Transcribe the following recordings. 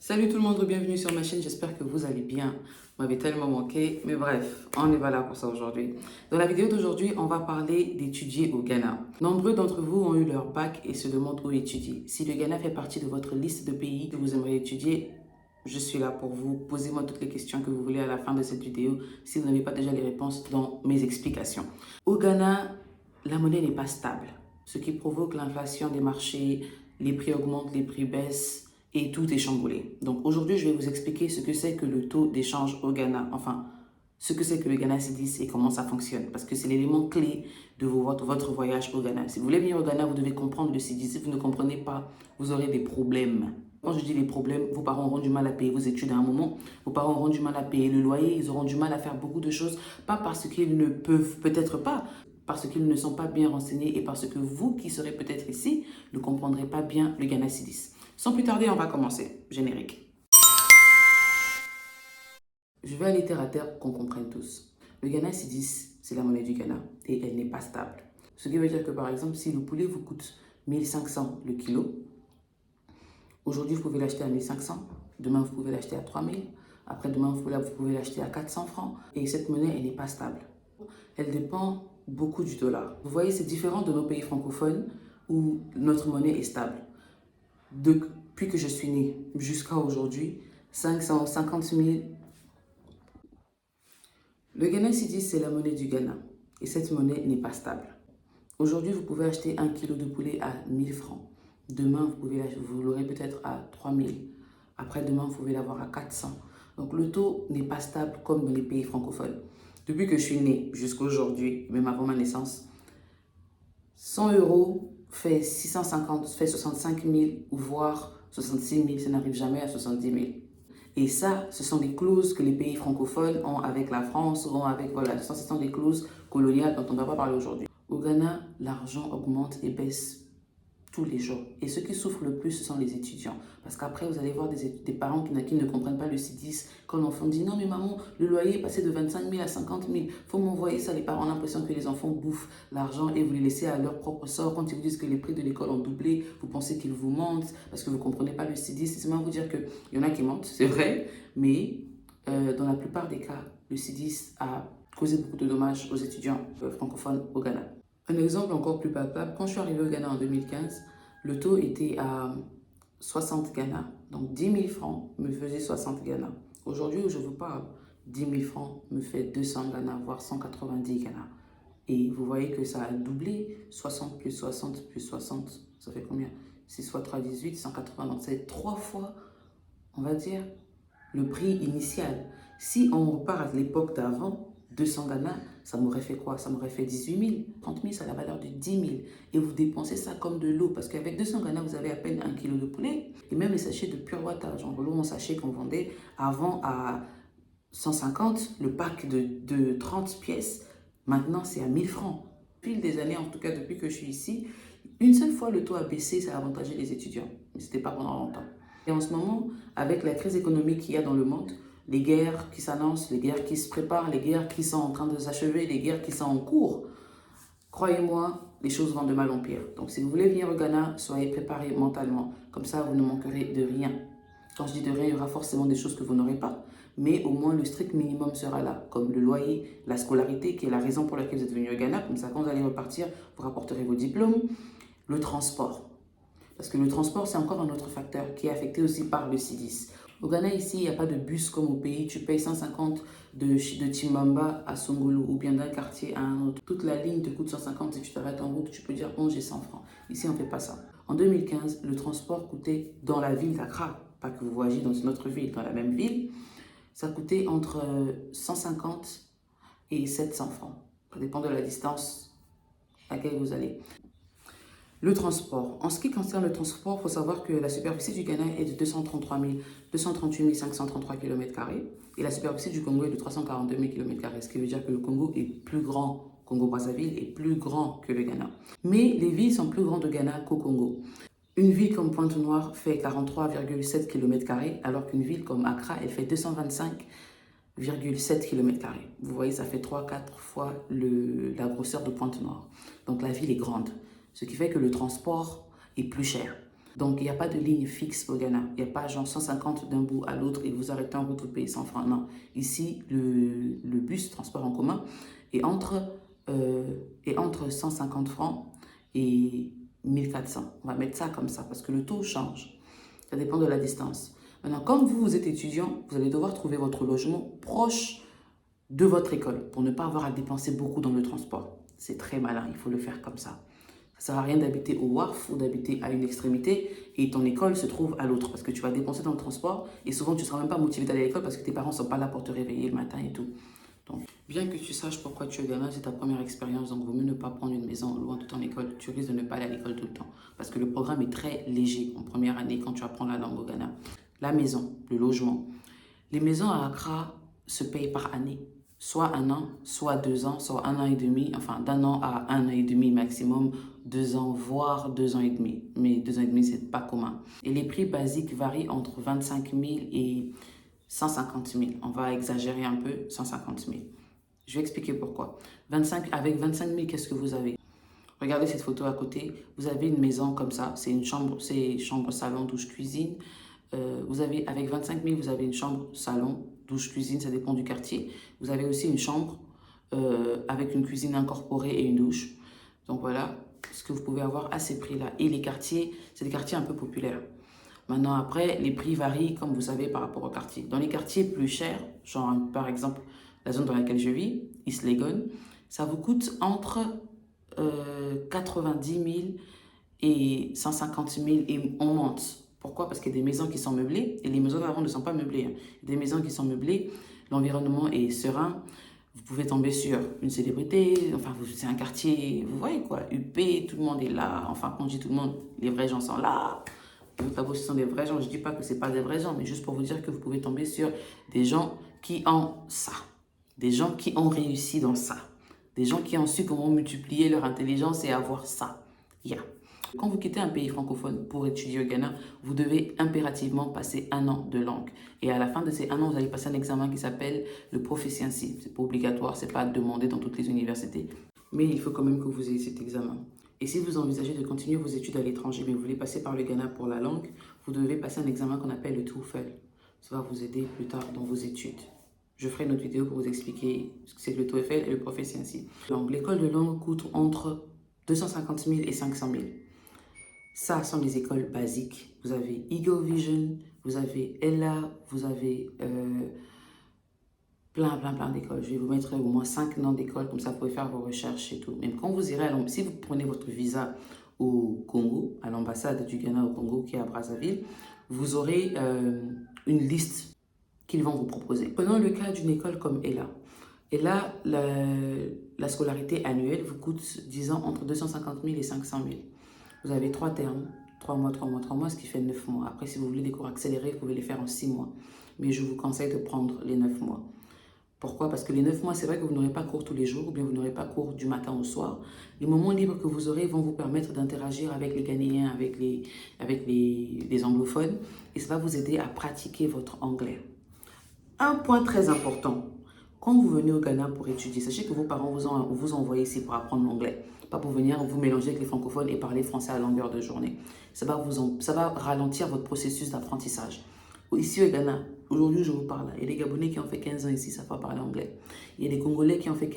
Salut tout le monde, bienvenue sur ma chaîne, j'espère que vous allez bien. Vous m'avez tellement manqué, mais bref, on n'est pas là pour ça aujourd'hui. Dans la vidéo d'aujourd'hui, on va parler d'étudier au Ghana. Nombreux d'entre vous ont eu leur bac et se demandent où étudier. Si le Ghana fait partie de votre liste de pays que vous aimeriez étudier, je suis là pour vous. Posez-moi toutes les questions que vous voulez à la fin de cette vidéo si vous n'avez pas déjà les réponses dans mes explications. Au Ghana, la monnaie n'est pas stable, ce qui provoque l'inflation des marchés, les prix augmentent, les prix baissent, et tout est chamboulé. Donc aujourd'hui, je vais vous expliquer ce que c'est que le taux d'échange au Ghana, enfin, ce que c'est que le Ghana Cedis et comment ça fonctionne, parce que c'est l'élément clé de votre voyage au Ghana. Si vous voulez venir au Ghana, vous devez comprendre le Cedis. Si vous ne comprenez pas, vous aurez des problèmes. Quand je dis les problèmes, vos parents auront du mal à payer vos études à un moment, vos parents auront du mal à payer le loyer, ils auront du mal à faire beaucoup de choses, pas parce qu'ils ne peuvent peut-être pas, parce qu'ils ne sont pas bien renseignés et parce que vous qui serez peut-être ici ne comprendrez pas bien le Ghana Cedis. Sans plus tarder, on va commencer. Générique. Je vais aller terre à terre pour qu'on comprenne tous. Le Ghana Cedis, c'est la monnaie du Ghana et elle n'est pas stable. Ce qui veut dire que par exemple, si le poulet vous coûte 1500 le kilo, aujourd'hui vous pouvez l'acheter à 1500, demain vous pouvez l'acheter à 3000, après-demain vous pouvez l'acheter à 400 francs et cette monnaie, elle n'est pas stable. Elle dépend beaucoup du dollar. Vous voyez, c'est différent de nos pays francophones où notre monnaie est stable. Depuis que je suis née jusqu'à aujourd'hui, 550 000. Le Ghana Cedis, c'est la monnaie du Ghana. Et cette monnaie n'est pas stable. Aujourd'hui, vous pouvez acheter 1 kilo de poulet à 1000 francs. Demain, vous l'aurez peut-être à 3000. Après-demain, vous pouvez l'avoir à 400. Donc, le taux n'est pas stable comme dans les pays francophones. Depuis que je suis née jusqu'à aujourd'hui, même avant ma naissance, 100 euros fait 650, fait 65 000 ou voire 66 000, ça n'arrive jamais à 70 000. Et ça, ce sont des clauses que les pays francophones ont avec la France, ont avec, voilà, ce sont des clauses coloniales dont on ne va pas parler aujourd'hui. Au Ghana, l'argent augmente et baisse tous les jours. Et ceux qui souffrent le plus, ce sont les étudiants. Parce qu'après, vous allez voir des parents qui ne comprennent pas le Cedis. Quand l'enfant dit « Non, mais maman, le loyer est passé de 25 000 à 50 000. Il faut m'envoyer ça. » Les parents ont l'impression que les enfants bouffent l'argent et vous les laissez à leur propre sort. Quand ils vous disent que les prix de l'école ont doublé, vous pensez qu'ils vous mentent parce que vous ne comprenez pas le Cedis. C'est seulement vous dire qu'il y en a qui mentent, c'est vrai. Mais dans la plupart des cas, le Cedis a causé beaucoup de dommages aux étudiants francophones au Ghana. Un exemple encore plus palpable, quand je suis arrivée au Ghana en 2015, le taux était à 60 Ghana. Donc 10 000 francs me faisait 60 Ghana. Aujourd'hui où je vous parle, 10 000 francs me fait 200 Ghana, voire 190 Ghana. Et vous voyez que ça a doublé, 60 plus 60 plus 60, ça fait combien? 6 fois 3, 18, 180, donc c'est 3 fois, on va dire, le prix initial. Si on repart à l'époque d'avant, 200 Ghana, ça m'aurait fait quoi? Ça m'aurait fait 18 000. 30 000, c'est la valeur de 10 000. Et vous dépensez ça comme de l'eau. Parce qu'avec 200 Ghana, vous avez à peine 1 kilo de poulet. Et même les sachets de pure water, genre l'eau en sachet qu'on vendait avant à 150, le pack de 30 pièces, maintenant c'est à 1000 francs. Au fil des années, en tout cas depuis que je suis ici, une seule fois le taux a baissé, ça a avantagé les étudiants. Mais ce n'était pas pendant longtemps. Et en ce moment, avec la crise économique qu'il y a dans le monde, les guerres qui s'annoncent, les guerres qui se préparent, les guerres qui sont en train de s'achever, les guerres qui sont en cours, croyez-moi, les choses vont de mal en pire. Donc si vous voulez venir au Ghana, soyez préparés mentalement. Comme ça, vous ne manquerez de rien. Quand je dis de rien, il y aura forcément des choses que vous n'aurez pas. Mais au moins, le strict minimum sera là, comme le loyer, la scolarité, qui est la raison pour laquelle vous êtes venu au Ghana. Comme ça, quand vous allez repartir, vous rapporterez vos diplômes. Le transport. Parce que le transport, c'est encore un autre facteur qui est affecté aussi par le Cedis. Au Ghana, ici, il n'y a pas de bus comme au pays. Tu payes 150 de Timbamba à Songolo ou bien d'un quartier à un autre. Toute la ligne te coûte 150. Si tu t'arrêtes en route, tu peux dire « bon, j'ai 100 francs ». Ici, on ne fait pas ça. En 2015, le transport coûtait dans la ville d'Accra, pas que vous voyagiez dans une autre ville, dans la même ville, ça coûtait entre 150 et 700 francs. Ça dépend de la distance à laquelle vous allez. Le transport. En ce qui concerne le transport, il faut savoir que la superficie du Ghana est de 238 533 km² et la superficie du Congo est de 342 000 km², ce qui veut dire que le Congo est plus grand, Congo-Brazzaville est plus grand que le Ghana. Mais les villes sont plus grandes au Ghana qu'au Congo. Une ville comme Pointe-Noire fait 43,7 km², alors qu'une ville comme Accra, elle fait 225,7 km². Vous voyez, ça fait 3-4 fois la grosseur de Pointe-Noire. Donc la ville est grande. Ce qui fait que le transport est plus cher. Donc, il n'y a pas de ligne fixe au Ghana. Il n'y a pas genre 150 d'un bout à l'autre et vous arrêtez en route, vous payez 100 francs. Non. Ici, le bus, transport en commun, est entre 150 francs et 1400. On va mettre ça comme ça parce que le taux change. Ça dépend de la distance. Maintenant, comme vous êtes étudiant, vous allez devoir trouver votre logement proche de votre école pour ne pas avoir à dépenser beaucoup dans le transport. C'est très malin, il faut le faire comme ça. Ça ne sert à rien d'habiter au WARF ou d'habiter à une extrémité et ton école se trouve à l'autre parce que tu vas dépenser dans le transport et souvent tu ne seras même pas motivé d'aller à l'école parce que tes parents ne sont pas là pour te réveiller le matin et tout. Donc, bien que tu saches pourquoi tu es au Ghana, c'est ta première expérience, donc il vaut mieux ne pas prendre une maison loin de ton école. Tu risques de ne pas aller à l'école tout le temps parce que le programme est très léger en première année quand tu apprends la langue au Ghana. La maison, le logement. Les maisons à Accra se payent par année. Soit 1 an, soit 2 ans, soit 1 an et demi, enfin d'1 an à 1 an et demi maximum, 2 ans, voire 2 ans et demi. Mais 2 ans et demi, c'est pas commun. Et les prix basiques varient entre 25 000 et 150 000. On va exagérer un peu, 150 000. Je vais expliquer pourquoi. Avec 25 000, qu'est-ce que vous avez? Regardez cette photo à côté. Vous avez une maison comme ça. C'est une chambre, c'est chambre, salon, douche, cuisine. Avec 25 000, vous avez une chambre, salon, douche, cuisine, ça dépend du quartier. Vous avez aussi une chambre avec une cuisine incorporée et une douche. Donc voilà ce que vous pouvez avoir à ces prix-là. Et les quartiers, c'est des quartiers un peu populaires. Maintenant, après, les prix varient, comme vous savez, par rapport au quartier. Dans les quartiers plus chers, genre par exemple la zone dans laquelle je vis, East Legon, ça vous coûte entre 90 000 et 150 000 et on monte. Pourquoi? Parce qu'il y a des maisons qui sont meublées et les maisons d'avant ne sont pas meublées. Hein. Des maisons qui sont meublées, l'environnement est serein. Vous pouvez tomber sur une célébrité, enfin c'est un quartier, vous voyez quoi, huppé, tout le monde est là. Enfin quand je dis tout le monde, les vrais gens sont là. Là-bas, ce sont des vrais gens. Je ne dis pas que ce n'est pas des vrais gens, mais juste pour vous dire que vous pouvez tomber sur des gens qui ont ça. Des gens qui ont réussi dans ça. Des gens qui ont su comment multiplier leur intelligence et avoir ça. Yeah. Quand vous quittez un pays francophone pour étudier au Ghana, vous devez impérativement passer 1 an de langue. Et à la fin de ces 1 an, vous allez passer un examen qui s'appelle le Proficiency. Ce n'est pas obligatoire, ce n'est pas demandé dans toutes les universités. Mais il faut quand même que vous ayez cet examen. Et si vous envisagez de continuer vos études à l'étranger, mais vous voulez passer par le Ghana pour la langue, vous devez passer un examen qu'on appelle le TOEFL. Ça va vous aider plus tard dans vos études. Je ferai une autre vidéo pour vous expliquer ce que c'est que le TOEFL et le Proficiency. L'école de langue coûte entre 250 000 et 500 000. Ça sont les écoles basiques. Vous avez Eagle Vision, vous avez Ella, vous avez plein d'écoles. Je vais vous mettre au moins 5 noms d'écoles, comme ça vous pouvez faire vos recherches et tout. Même quand vous irez, si vous prenez votre visa au Congo, à l'ambassade du Ghana au Congo qui est à Brazzaville, vous aurez une liste qu'ils vont vous proposer. Prenons le cas d'une école comme Ella. Ella, la scolarité annuelle vous coûte, disons, entre 250 000 et 500 000. Vous avez 3 termes, 3 mois, 3 mois, 3 mois, ce qui fait 9 mois. Après, si vous voulez des cours accélérés, vous pouvez les faire en 6 mois. Mais je vous conseille de prendre les 9 mois. Pourquoi? Parce que les 9 mois, c'est vrai que vous n'aurez pas cours tous les jours ou bien vous n'aurez pas cours du matin au soir. Les moments libres que vous aurez vont vous permettre d'interagir avec les Ghanéens, avec les anglophones et ça va vous aider à pratiquer votre anglais. Un point très important, quand vous venez au Ghana pour étudier, sachez que vos parents vous ont envoyé ici pour apprendre l'anglais, pas pour venir vous mélanger avec les francophones et parler français à longueur de journée. Ça va ralentir votre processus d'apprentissage. Ici au Ghana, aujourd'hui je vous parle, il y a des Gabonais qui ont fait 15 ans ici, ça ne savent pas parler anglais. Il y a des Congolais qui ont fait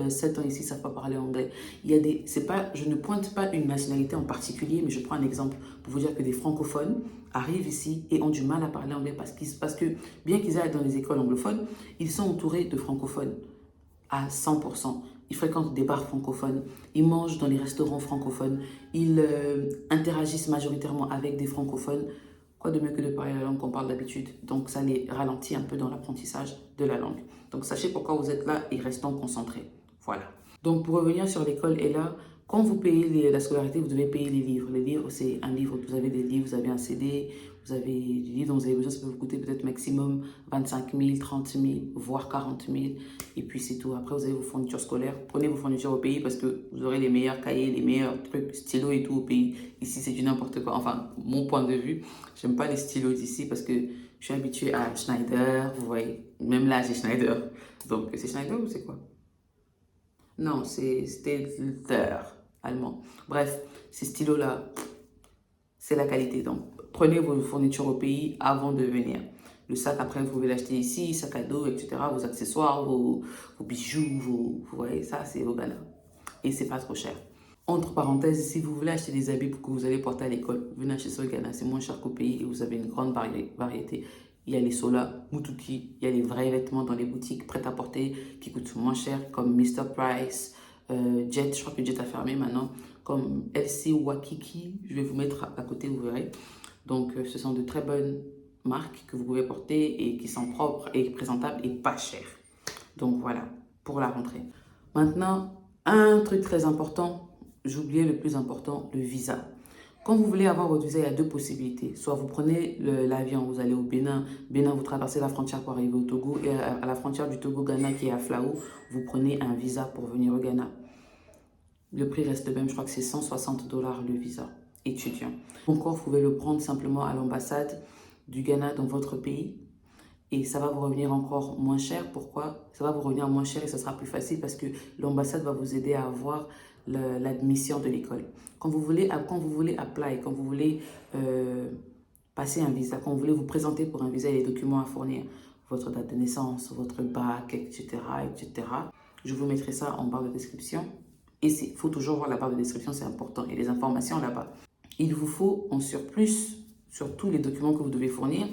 7 ans ici, ça ne savent pas parler anglais. Je ne pointe pas une nationalité en particulier, mais je prends un exemple pour vous dire que des francophones arrivent ici et ont du mal à parler anglais parce que bien qu'ils aillent dans les écoles anglophones, ils sont entourés de francophones à 100%. Ils fréquentent des bars francophones, ils mangent dans les restaurants francophones, ils interagissent majoritairement avec des francophones. Quoi de mieux que de parler la langue qu'on parle d'habitude? Donc, ça les ralentit un peu dans l'apprentissage de la langue. Donc, sachez pourquoi vous êtes là et restons concentrés. Voilà. Donc, pour revenir sur l'école et là, quand vous payez la scolarité, vous devez payer les livres. Les livres, c'est un livre. Vous avez des livres, vous avez un CD, vous avez des livres dont vous avez besoin. Ça peut vous coûter peut-être maximum 25 000, 30 000, voire 40 000. Et puis, c'est tout. Après, vous avez vos fournitures scolaires. Prenez vos fournitures au pays parce que vous aurez les meilleurs cahiers, les meilleurs trucs, stylos et tout au pays. Ici, c'est du n'importe quoi. Enfin, mon point de vue, j'aime pas les stylos d'ici parce que je suis habituée à Schneider. Vous voyez, même là, j'ai Schneider. Donc, c'est Schneider ou c'est quoi? Non, c'est Staedtler, allemand. Bref, ces stylos-là, c'est la qualité. Donc, prenez vos fournitures au pays avant de venir. Le sac, après, vous pouvez l'acheter ici, sac à dos, etc. Vos accessoires, vos bijoux, vous voyez, ça, c'est au Ghana. Et c'est pas trop cher. Entre parenthèses, si vous voulez acheter des habits pour que vous allez porter à l'école, venez acheter ça au Ghana. C'est moins cher qu'au pays et vous avez une grande variété. Il y a les Sola, Mutuki, il y a les vrais vêtements dans les boutiques prêts à porter qui coûtent moins cher, comme Mr. Price, Jet, je crois que Jet a fermé maintenant, comme LC Wakiki, je vais vous mettre à côté, vous verrez. Donc, ce sont de très bonnes marques que vous pouvez porter et qui sont propres et présentables et pas chères. Donc, voilà, pour la rentrée. Maintenant, un truc très important, j'oubliais le plus important, le visa. Quand vous voulez avoir votre visa, il y a deux possibilités. Soit vous prenez l'avion, vous allez au Bénin. Bénin, vous traversez la frontière pour arriver au Togo. Et à la frontière du Togo-Ghana, qui est à Flao, vous prenez un visa pour venir au Ghana. Le prix reste le même, je crois que c'est 160 $ le visa étudiant. Encore, vous pouvez le prendre simplement à l'ambassade du Ghana dans votre pays. Et ça va vous revenir encore moins cher. Pourquoi? Ça va vous revenir moins cher et ça sera plus facile parce que l'ambassade va vous aider à avoir l'admission de l'école. Quand vous voulez apply, quand vous voulez passer un visa, quand vous voulez vous présenter pour un visa et les documents à fournir, votre date de naissance, votre bac, etc., etc. Je vous mettrai ça en barre de description. Et il faut toujours voir la barre de description, c'est important. Et les informations là-bas. Il vous faut en surplus, sur tous les documents que vous devez fournir,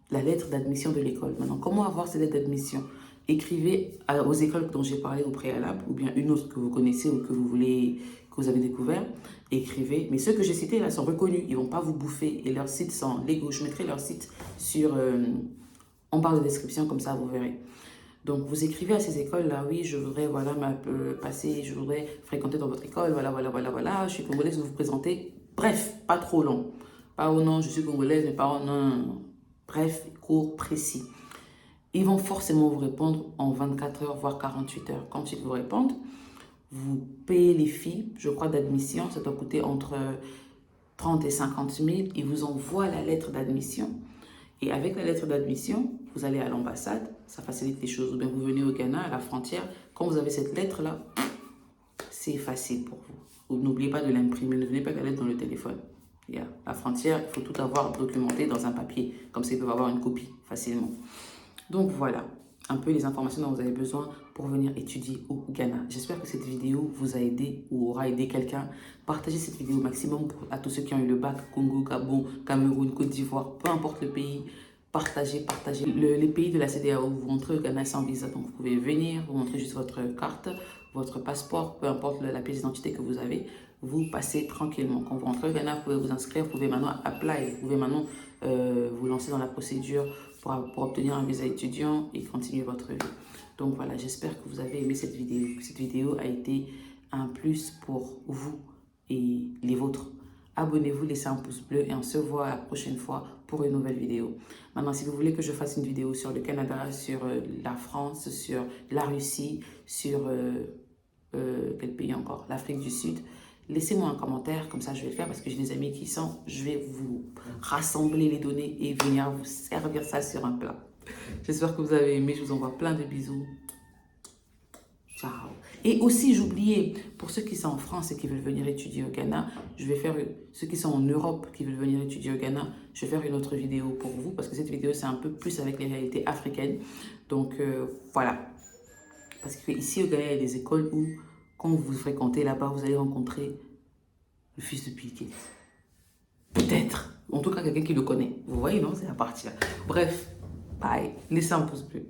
la lettre d'admission de l'école. Maintenant, comment avoir cette lettre d'admission? Écrivez aux écoles dont j'ai parlé au préalable, ou bien une autre que vous connaissez ou que vous voulez, que vous avez découvert. Écrivez. Mais ceux que j'ai cités là sont reconnus. Ils ne vont pas vous bouffer et leurs sites sont légaux. Je mettrai leur site en barre de description, comme ça vous verrez. Donc, vous écrivez à ces écoles-là, oui, je voudrais, voilà, je voudrais fréquenter dans votre école, voilà, je suis congolaise, vous vous présentez. Bref, pas trop long. Pas au nom, je suis congolaise, mais pas au nom. Bref, court, précis. Ils vont forcément vous répondre en 24 heures, voire 48 heures. Quand ils vous répondent, vous payez les filles, je crois, d'admission. Ça doit coûter entre 30 et 50 000. Ils vous envoient la lettre d'admission. Et avec la lettre d'admission, vous allez à l'ambassade. Ça facilite les choses. Ou bien vous venez au Ghana, à la frontière. Quand vous avez cette lettre-là, c'est facile pour vous. N'oubliez pas de l'imprimer. Ne venez pas avec la lettre dans le téléphone. La frontière, il faut tout avoir documenté dans un papier. Comme ça, ils peuvent avoir une copie facilement. Donc voilà, un peu les informations dont vous avez besoin pour venir étudier au Ghana. J'espère que cette vidéo vous a aidé ou aura aidé quelqu'un. Partagez cette vidéo au maximum à tous ceux qui ont eu le bac, Congo, Gabon, Cameroun, Côte d'Ivoire, peu importe le pays. Partagez. Les pays de la CEDEAO, vous rentrez au Ghana sans visa. Donc vous pouvez venir, vous montrez juste votre carte, votre passeport, peu importe la pièce d'identité que vous avez. Vous passez tranquillement. Quand vous rentrez au Ghana, vous pouvez vous inscrire, vous pouvez maintenant apply, vous pouvez maintenant vous lancer dans la procédure pour obtenir un visa étudiant et continuer votre vie. Donc voilà, j'espère que vous avez aimé cette vidéo. Cette vidéo a été un plus pour vous et les vôtres. Abonnez-vous, laissez un pouce bleu et on se voit la prochaine fois pour une nouvelle vidéo. Maintenant, si vous voulez que je fasse une vidéo sur le Canada, sur la France, sur la Russie, sur quel pays encore? L'Afrique du Sud. Laissez-moi un commentaire, comme ça je vais le faire parce que j'ai des amis qui sont. Je vais vous rassembler les données et venir vous servir ça sur un plat. J'espère que vous avez aimé. Je vous envoie plein de bisous. Ciao. Et aussi, j'oubliais, pour ceux qui sont en France et qui veulent venir étudier au Ghana, je vais faire, ceux qui sont en Europe qui veulent venir étudier au Ghana, je vais faire une autre vidéo pour vous parce que cette vidéo, c'est un peu plus avec les réalités africaines. Donc, voilà. Parce qu'ici au Ghana, il y a des écoles où, quand vous fréquentez là-bas, vous allez rencontrer le fils de Bill Gates. Peut-être. En tout cas, quelqu'un qui le connaît. Vous voyez, non? C'est la partie là. Bref, bye. Laissez un pouce bleu.